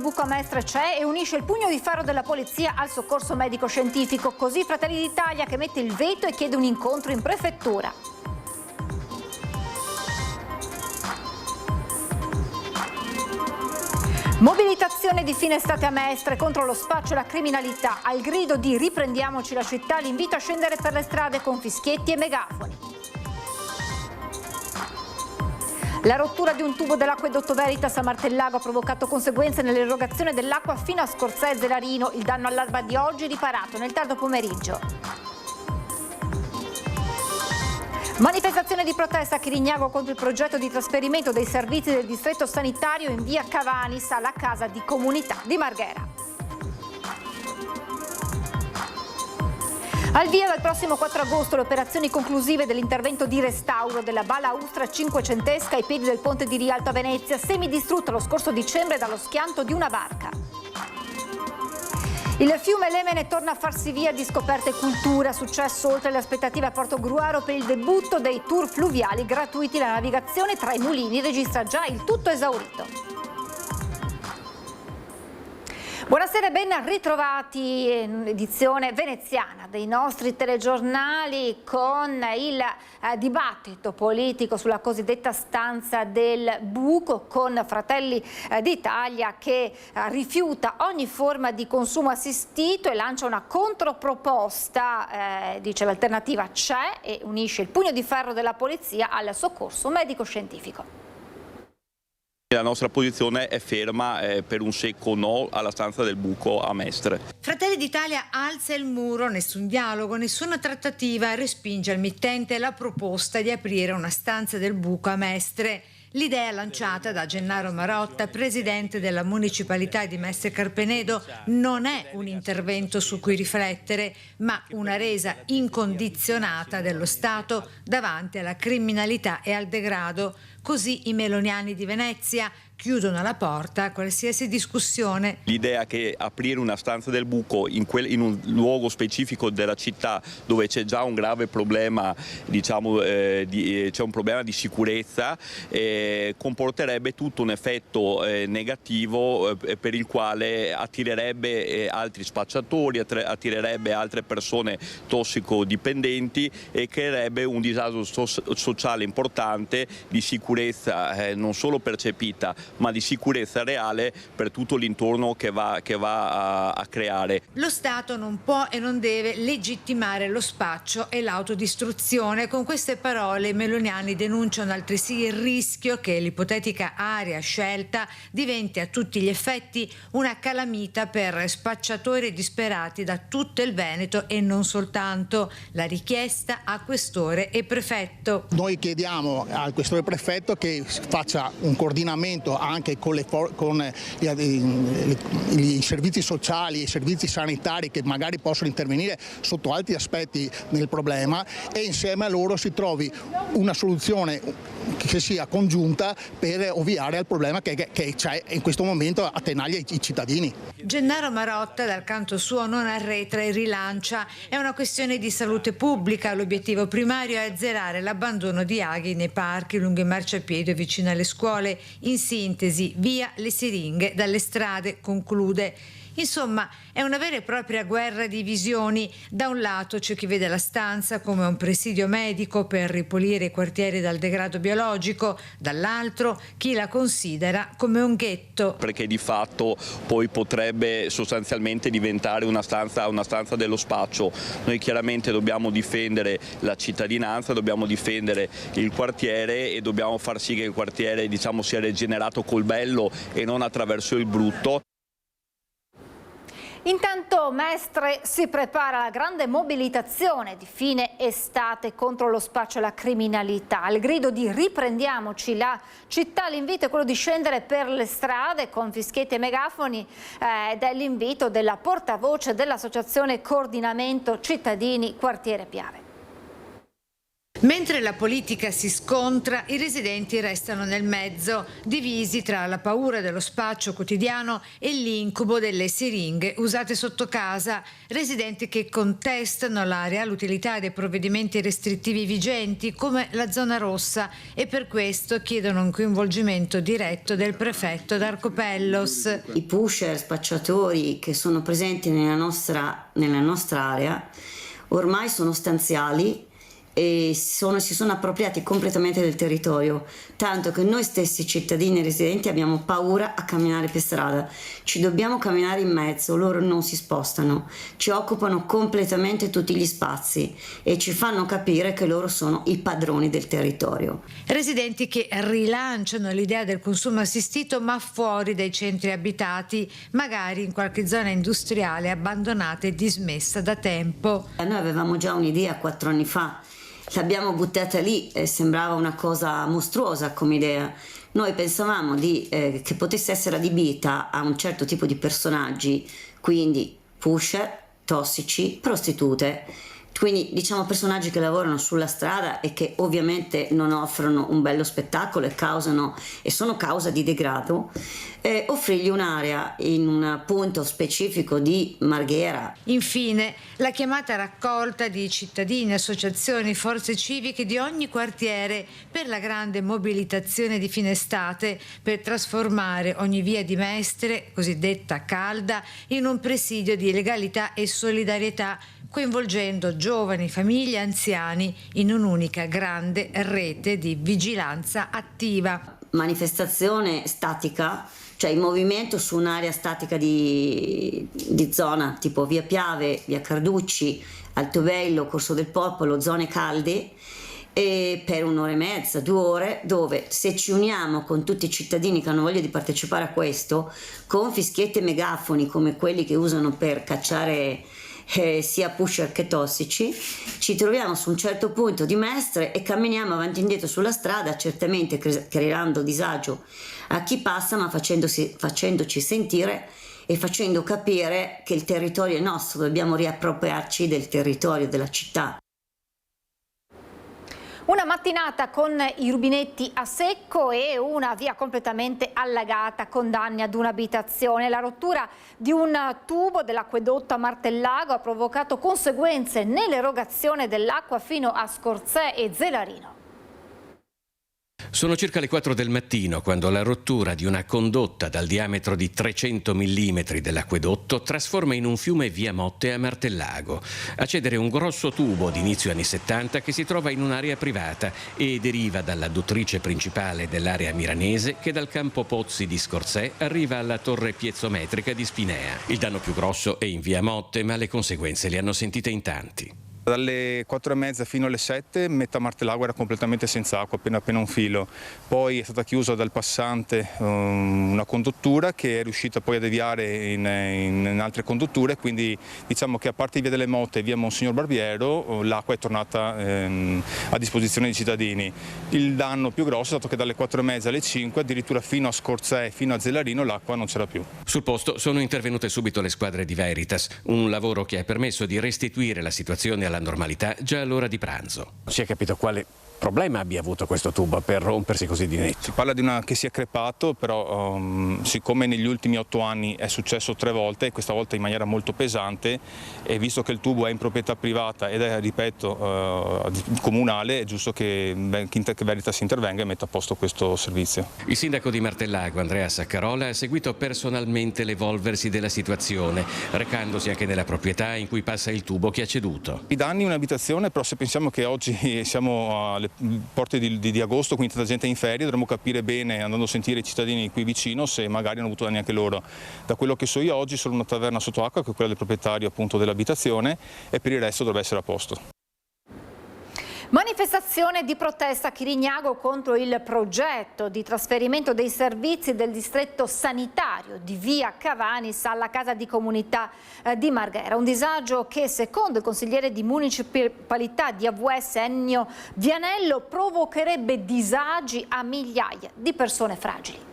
buco a Mestre c'è e unisce il pugno di ferro della polizia al soccorso medico-scientifico. Così Fratelli d'Italia che mette il veto e chiede un incontro in prefettura. Mobilitazione di fine estate a Mestre contro lo spaccio e la criminalità. Al grido di riprendiamoci la città, l'invito a scendere per le strade con fischietti e megafoni. La rottura di un tubo dell'acquedotto Veritas a Martellago ha provocato conseguenze nell'erogazione dell'acqua fino a Scorzese e Larino. Il danno all'alba di oggi è riparato nel tardo pomeriggio. Manifestazione di protesta a Chirignago contro il progetto di trasferimento dei servizi del distretto sanitario in via Cavanis alla casa di comunità di Marghera. Al via dal prossimo 4 agosto le operazioni conclusive dell'intervento di restauro della balaustra cinquecentesca ai piedi del ponte di Rialto a Venezia, semidistrutta lo scorso dicembre dallo schianto di una barca. Il fiume Lemene torna a farsi via di scoperte e cultura. Successo oltre le aspettative a Porto Gruaro per il debutto dei tour fluviali gratuiti. La navigazione tra i mulini registra già il tutto esaurito. Buonasera e ben ritrovati in edizione veneziana dei nostri telegiornali con il dibattito politico sulla cosiddetta stanza del buco, con Fratelli d'Italia che rifiuta ogni forma di consumo assistito e lancia una controproposta, dice l'alternativa c'è, e unisce il pugno di ferro della polizia al soccorso medico-scientifico. La nostra posizione è ferma per un secco no alla stanza del buco a Mestre. Fratelli d'Italia alza il muro, nessun dialogo, nessuna trattativa, respinge al mittente la proposta di aprire una stanza del buco a Mestre. L'idea lanciata da Gennaro Marotta, presidente della municipalità di Mestre Carpenedo, non è un intervento su cui riflettere, ma una resa incondizionata dello Stato davanti alla criminalità e al degrado. Così i meloniani di Venezia chiudono la porta a qualsiasi discussione. L'idea che aprire una stanza del buco in un luogo specifico della città dove c'è già un grave problema, diciamo, c'è un problema di sicurezza, comporterebbe tutto un effetto negativo per il quale attirerebbe altri spacciatori, attirerebbe altre persone tossicodipendenti e creerebbe un disagio sociale importante di sicurezza non solo percepita ma di sicurezza reale per tutto l'intorno che va a creare. Lo Stato non può e non deve legittimare lo spaccio e l'autodistruzione. Con queste parole i meloniani denunciano altresì il rischio che l'ipotetica area scelta diventi a tutti gli effetti una calamita per spacciatori disperati da tutto il Veneto e non soltanto. La richiesta a questore e prefetto. Noi chiediamo al questore prefetto che faccia un coordinamento anche con i servizi sociali e i servizi sanitari che magari possono intervenire sotto altri aspetti nel problema e insieme a loro si trovi una soluzione che sia congiunta per ovviare al problema che c'è in questo momento a tenaglia i cittadini. Gennaro Marotta dal canto suo non arretra e rilancia. È una questione di salute pubblica. L'obiettivo primario è azzerare l'abbandono di aghi nei parchi, lungo i marciapiedi vicino alle scuole. In sintesi, via le siringhe dalle strade, conclude. Insomma, è una vera e propria guerra di visioni. Da un lato c'è chi vede la stanza come un presidio medico per ripulire i quartieri dal degrado biologico, dall'altro chi la considera come un ghetto. Perché di fatto poi potrebbe sostanzialmente diventare una stanza dello spaccio. Noi chiaramente dobbiamo difendere la cittadinanza, dobbiamo difendere il quartiere e dobbiamo far sì che il quartiere, diciamo, sia rigenerato col bello e non attraverso il brutto. Intanto Mestre si prepara alla grande mobilitazione di fine estate contro lo spaccio e la criminalità. Al grido di riprendiamoci la città, l'invito è quello di scendere per le strade con fischietti e megafoni ed è l'invito della portavoce dell'associazione Coordinamento Cittadini Quartiere Piave. Mentre la politica si scontra, i residenti restano nel mezzo, divisi tra la paura dello spaccio quotidiano e l'incubo delle siringhe usate sotto casa. Residenti che contestano la reale utilità dei provvedimenti restrittivi vigenti, come la zona rossa, e per questo chiedono un coinvolgimento diretto del prefetto Darcopellos. I pusher, spacciatori che sono presenti nella nostra area ormai sono stanziali e si sono appropriati completamente del territorio, tanto che noi stessi cittadini residenti abbiamo paura a camminare per strada, ci dobbiamo camminare in mezzo, loro non si spostano, ci occupano completamente tutti gli spazi e ci fanno capire che loro sono i padroni del territorio. Residenti che rilanciano l'idea del consumo assistito ma fuori dai centri abitati, magari in qualche zona industriale abbandonata e dismessa da tempo. Noi avevamo già un'idea 4 anni fa, l'abbiamo buttata lì e sembrava una cosa mostruosa come idea. Noi pensavamo che potesse essere adibita a un certo tipo di personaggi, quindi pusher, tossici, prostitute, quindi diciamo personaggi che lavorano sulla strada e che ovviamente non offrono un bello spettacolo e sono causa di degrado, e offrirgli un'area in un punto specifico di Marghera. Infine, la chiamata raccolta di cittadini, associazioni, forze civiche di ogni quartiere per la grande mobilitazione di fine estate per trasformare ogni via di Mestre, cosiddetta calda, in un presidio di legalità e solidarietà, coinvolgendo giovani, famiglie, anziani in un'unica grande rete di vigilanza attiva. Manifestazione statica, cioè il movimento su un'area statica di zona tipo via Piave, via Carducci, Altobello, Corso del Popolo, zone calde, e per 1 ora e mezza, 2 ore, dove se ci uniamo con tutti i cittadini che hanno voglia di partecipare a questo, con fischietti e megafoni come quelli che usano per cacciare sia pusher che tossici, ci troviamo su un certo punto di Mestre e camminiamo avanti e indietro sulla strada, certamente creando disagio a chi passa, ma facendoci sentire e facendo capire che il territorio è nostro, dobbiamo riappropriarci del territorio della città. Una mattinata con i rubinetti a secco e una via completamente allagata con danni ad un'abitazione. La rottura di un tubo dell'acquedotto a Martellago ha provocato conseguenze nell'erogazione dell'acqua fino a Scorzè e Zelarino. Sono circa le 4 del mattino quando la rottura di una condotta dal diametro di 300 mm dell'acquedotto trasforma in un fiume via Motte a Martellago. A cedere un grosso tubo di inizio anni 70 che si trova in un'area privata e deriva dall'adduttrice principale dell'area milanese che dal campo Pozzi di Scorzè arriva alla torre piezometrica di Spinea. Il danno più grosso è in via Motte, ma le conseguenze le hanno sentite in tanti. Dalle 4:30 fino alle 7 metà Martellago era completamente senza acqua, appena un filo. Poi è stata chiusa dal passante una conduttura che è riuscita poi a deviare in altre condutture, quindi diciamo che a parte via delle Motte e via Monsignor Barbiero l'acqua è tornata a disposizione dei cittadini. Il danno più grosso è stato che dalle 4:30 alle 5 addirittura fino a Scorzè, fino a Zelarino l'acqua non c'era più. Sul posto sono intervenute subito le squadre di Veritas, un lavoro che ha permesso di restituire la situazione alla normalità già all'ora di pranzo. Si è capito quale problema abbia avuto questo tubo per rompersi così di netto? Si parla di una che si è crepato, però siccome negli ultimi 8 anni è successo 3 volte, questa volta in maniera molto pesante, e visto che il tubo è in proprietà privata ed è, ripeto, comunale, è giusto che Veritas intervenga e metta a posto questo servizio. Il sindaco di Martellago, Andrea Saccarola, ha seguito personalmente l'evolversi della situazione, recandosi anche nella proprietà in cui passa il tubo che ha ceduto. I danni in un'abitazione, però se pensiamo che oggi siamo alle porte di agosto, quindi tanta gente è in ferie, dovremmo capire bene, andando a sentire i cittadini qui vicino, se magari hanno avuto danni anche loro. Da quello che so io oggi solo una taverna sotto acqua, che è quella del proprietario appunto dell'abitazione, e per il resto dovrebbe essere a posto. Manifestazione di protesta a Chirignago contro il progetto di trasferimento dei servizi del distretto sanitario di via Cavanis alla casa di comunità di Marghera. Un disagio che, secondo il consigliere di municipalità di AVS Ennio Vianello, provocherebbe disagi a migliaia di persone fragili.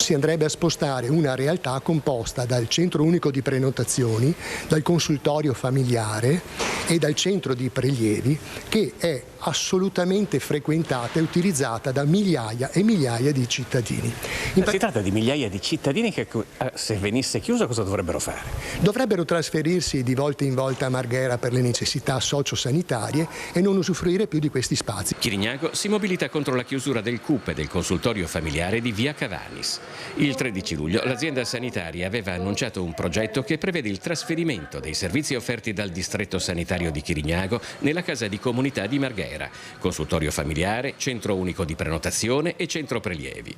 Si andrebbe a spostare una realtà composta dal centro unico di prenotazioni, dal consultorio familiare e dal centro di prelievi, che è assolutamente frequentata e utilizzata da migliaia e migliaia di cittadini. Si tratta di migliaia di cittadini che, se venisse chiuso, cosa dovrebbero fare? Dovrebbero trasferirsi di volta in volta a Marghera per le necessità sociosanitarie e non usufruire più di questi spazi. Chirignago si mobilita contro la chiusura del CUP e del consultorio familiare di Via Cavanis. Il 13 luglio l'azienda sanitaria aveva annunciato un progetto che prevede il trasferimento dei servizi offerti dal distretto sanitario di Chirignago nella casa di comunità di Marghera. Consultorio familiare, centro unico di prenotazione e centro prelievi.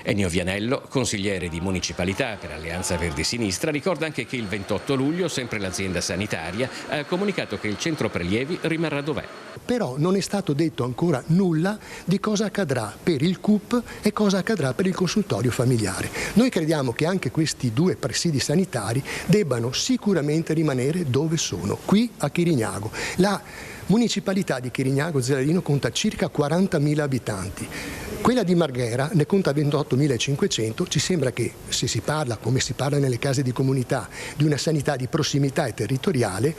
Ennio Vianello, consigliere di municipalità per Alleanza Verdi Sinistra, ricorda anche che il 28 luglio sempre l'azienda sanitaria ha comunicato che il centro prelievi rimarrà dov'è. Però non è stato detto ancora nulla di cosa accadrà per il CUP e cosa accadrà per il consultorio familiare. Noi crediamo che anche questi due presidi sanitari debbano sicuramente rimanere dove sono, qui a Chirignago. La municipalità di Chirignago Zelarino conta circa 40.000 abitanti. Quella di Marghera ne conta 28.500, ci sembra che se si parla, come si parla nelle case di comunità, di una sanità di prossimità e territoriale,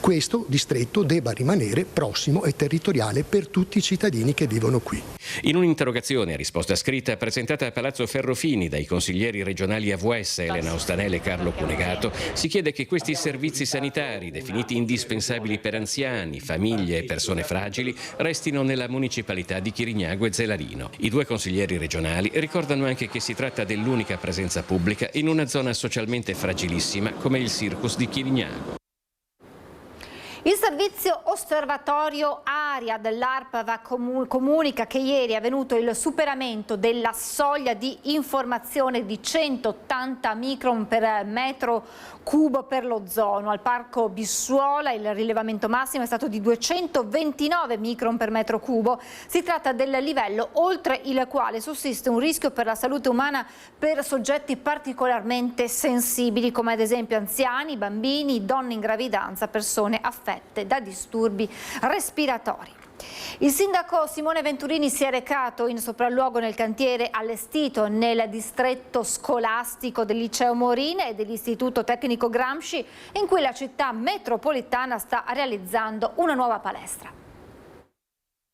questo distretto debba rimanere prossimo e territoriale per tutti i cittadini che vivono qui. In un'interrogazione a risposta scritta presentata a Palazzo Ferrofini dai consiglieri regionali AVS Elena Ostanelli e Carlo Cunegato, si chiede che questi servizi sanitari, definiti indispensabili per anziani, famiglie e persone fragili, restino nella municipalità di Chirignago e Zelarino. I due consiglieri regionali ricordano anche che si tratta dell'unica presenza pubblica in una zona socialmente fragilissima come il Circus di Chirignago. Il servizio osservatorio aria dell'ARPAV comunica che ieri è avvenuto il superamento della soglia di informazione di 180 micron per metro cubo per l'ozono. Al Parco Bissuola il rilevamento massimo è stato di 229 micron per metro cubo. Si tratta del livello oltre il quale sussiste un rischio per la salute umana per soggetti particolarmente sensibili, come ad esempio anziani, bambini, donne in gravidanza, persone affette da disturbi respiratori. Il sindaco Simone Venturini si è recato in sopralluogo nel cantiere allestito nel distretto scolastico del Liceo Morine e dell'Istituto Tecnico Gramsci, in cui la città metropolitana sta realizzando una nuova palestra.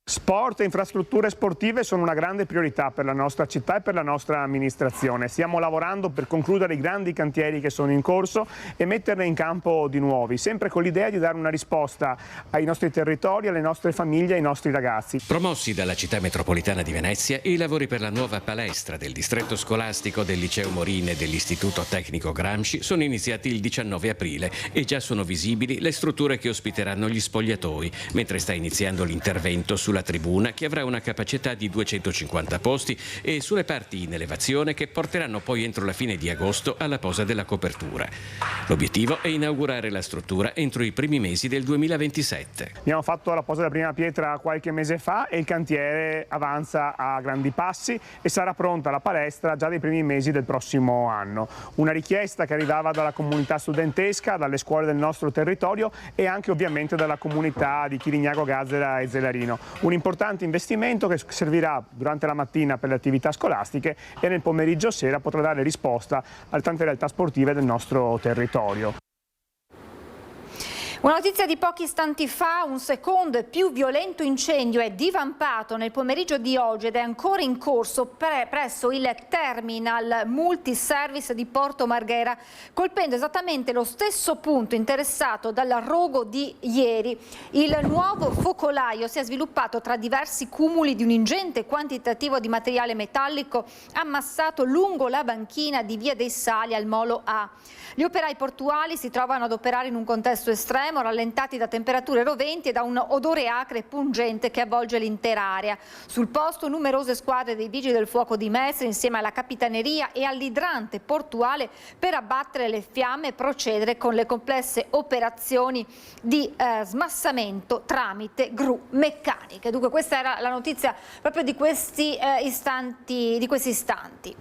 Sport e infrastrutture sportive sono una grande priorità per la nostra città e per la nostra amministrazione. Stiamo lavorando per concludere i grandi cantieri che sono in corso e metterne in campo di nuovi, sempre con l'idea di dare una risposta ai nostri territori, alle nostre famiglie, ai nostri ragazzi. Promossi dalla città metropolitana di Venezia, i lavori per la nuova palestra del distretto scolastico del Liceo Morine e dell'Istituto Tecnico Gramsci sono iniziati il 19 aprile e già sono visibili le strutture che ospiteranno gli spogliatoi, mentre sta iniziando l'intervento sulla tribuna che avrà una capacità di 250 posti e sulle parti in elevazione che porteranno poi entro la fine di agosto alla posa della copertura. L'obiettivo è inaugurare la struttura entro i primi mesi del 2027. Abbiamo fatto la posa della prima pietra qualche mese fa e il cantiere avanza a grandi passi e sarà pronta la palestra già dai primi mesi del prossimo anno. Una richiesta che arrivava dalla comunità studentesca, dalle scuole del nostro territorio e anche ovviamente dalla comunità di Chirignago, Gazzera e Zelarino. Un importante investimento che servirà durante la mattina per le attività scolastiche e nel pomeriggio sera potrà dare risposta alle tante realtà sportive del nostro territorio. Una notizia di pochi istanti fa: un secondo e più violento incendio è divampato nel pomeriggio di oggi ed è ancora in corso presso il terminal multiservice di Porto Marghera, colpendo esattamente lo stesso punto interessato dal rogo di ieri. Il nuovo focolaio si è sviluppato tra diversi cumuli di un ingente quantitativo di materiale metallico ammassato lungo la banchina di Via dei Sali al Molo A. Gli operai portuali si trovano ad operare in un contesto estremo, rallentati da temperature roventi e da un odore acre e pungente che avvolge l'intera area. Sul posto numerose squadre dei Vigili del Fuoco di Mestre insieme alla Capitaneria e all'idrante portuale per abbattere le fiamme e procedere con le complesse operazioni di smassamento tramite gru meccaniche. Dunque questa era la notizia proprio di questi istanti.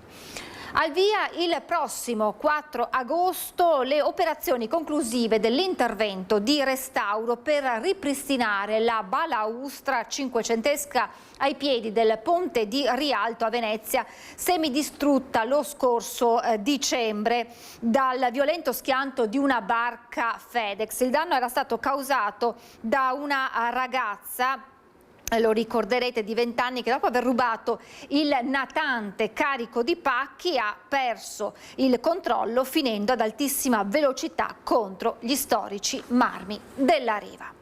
Al via il prossimo 4 agosto le operazioni conclusive dell'intervento di restauro per ripristinare la balaustra cinquecentesca ai piedi del ponte di Rialto a Venezia, semidistrutta lo scorso dicembre dal violento schianto di una barca FedEx. Il danno era stato causato da una ragazza, lo ricorderete, di 20 anni, che dopo aver rubato il natante carico di pacchi ha perso il controllo finendo ad altissima velocità contro gli storici marmi della riva.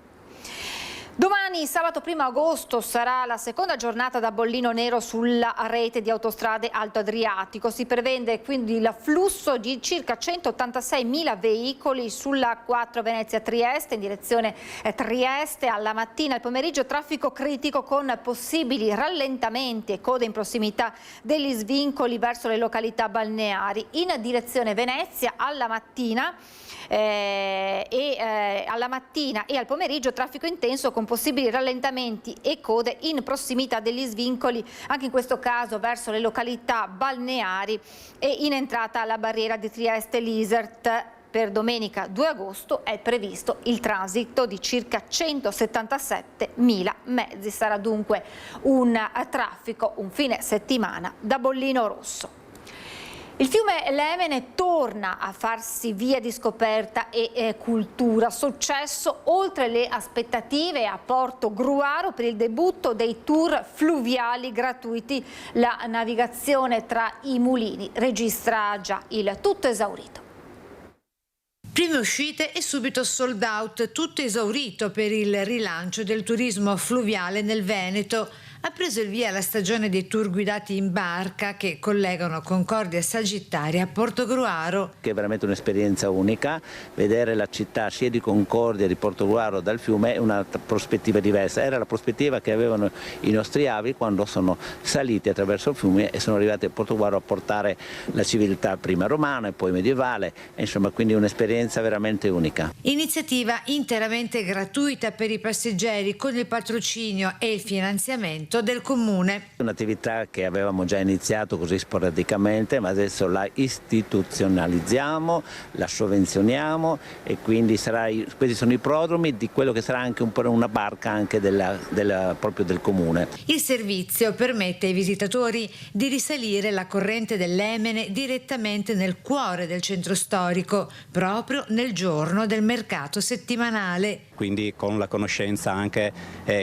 Domani, sabato 1 agosto, sarà la seconda giornata da bollino nero sulla rete di autostrade Alto Adriatico. Si prevede quindi l'afflusso di circa 186.000 veicoli sulla 4 Venezia-Trieste in direzione Trieste. Alla mattina e al pomeriggio traffico critico con possibili rallentamenti e code in prossimità degli svincoli verso le località balneari. In direzione Venezia alla mattina e al pomeriggio traffico intenso con possibili rallentamenti e code in prossimità degli svincoli, anche in questo caso verso le località balneari e in entrata alla barriera di Trieste-Lisert. Per domenica 2 agosto è previsto il transito di circa 177.000 mezzi. Sarà dunque un traffico, un fine settimana da bollino rosso. Il fiume Lemene torna a farsi via di scoperta e cultura. Successo oltre le aspettative a Porto Gruaro per il debutto dei tour fluviali gratuiti. La navigazione tra i mulini registra già il tutto esaurito. Prime uscite e subito sold out, tutto esaurito per il rilancio del turismo fluviale nel Veneto. Ha preso il via la stagione dei tour guidati in barca che collegano Concordia Sagittaria a Portogruaro. Che è veramente un'esperienza unica, vedere la città sia di Concordia che di Portogruaro dal fiume è una prospettiva diversa. Era la prospettiva che avevano i nostri avi quando sono saliti attraverso il fiume e sono arrivati a Portogruaro a portare la civiltà prima romana e poi medievale, insomma, quindi un'esperienza veramente unica. Iniziativa interamente gratuita per i passeggeri con il patrocinio e il finanziamento del comune. Un'attività che avevamo già iniziato così sporadicamente, ma adesso la istituzionalizziamo, la sovvenzioniamo e quindi questi sono i prodromi di quello che sarà anche un po' una barca anche proprio del comune. Il servizio permette ai visitatori di risalire la corrente dell'Emene direttamente nel cuore del centro storico, proprio nel giorno del mercato settimanale. Quindi con la conoscenza anche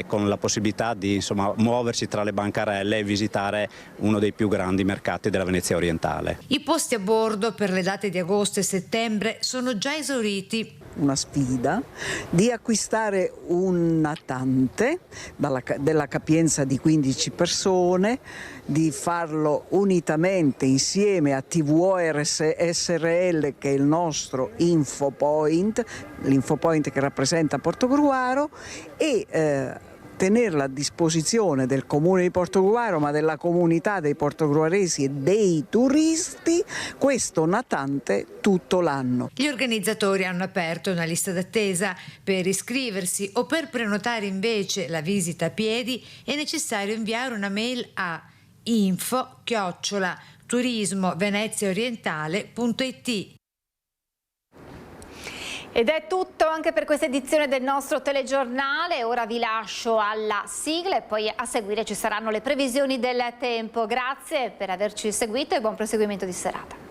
con la possibilità di muoversi tra le bancarelle e visitare uno dei più grandi mercati della Venezia orientale. I posti a bordo per le date di agosto e settembre sono già esauriti. Una sfida di acquistare un natante della capienza di 15 persone, di farlo unitamente insieme a TVO SRL, che è il nostro infopoint, l'infopoint che rappresenta Portogruaro, e tenerla a disposizione del comune di Portogruaro, ma della comunità dei portogruaresi e dei turisti, questo natante tutto l'anno. Gli organizzatori hanno aperto una lista d'attesa. Per iscriversi o per prenotare invece la visita a piedi è necessario inviare una mail a info@turismoveneziaorientale.it. Ed è tutto anche per questa edizione del nostro telegiornale. Ora vi lascio alla sigla e poi a seguire ci saranno le previsioni del tempo. Grazie per averci seguito e buon proseguimento di serata.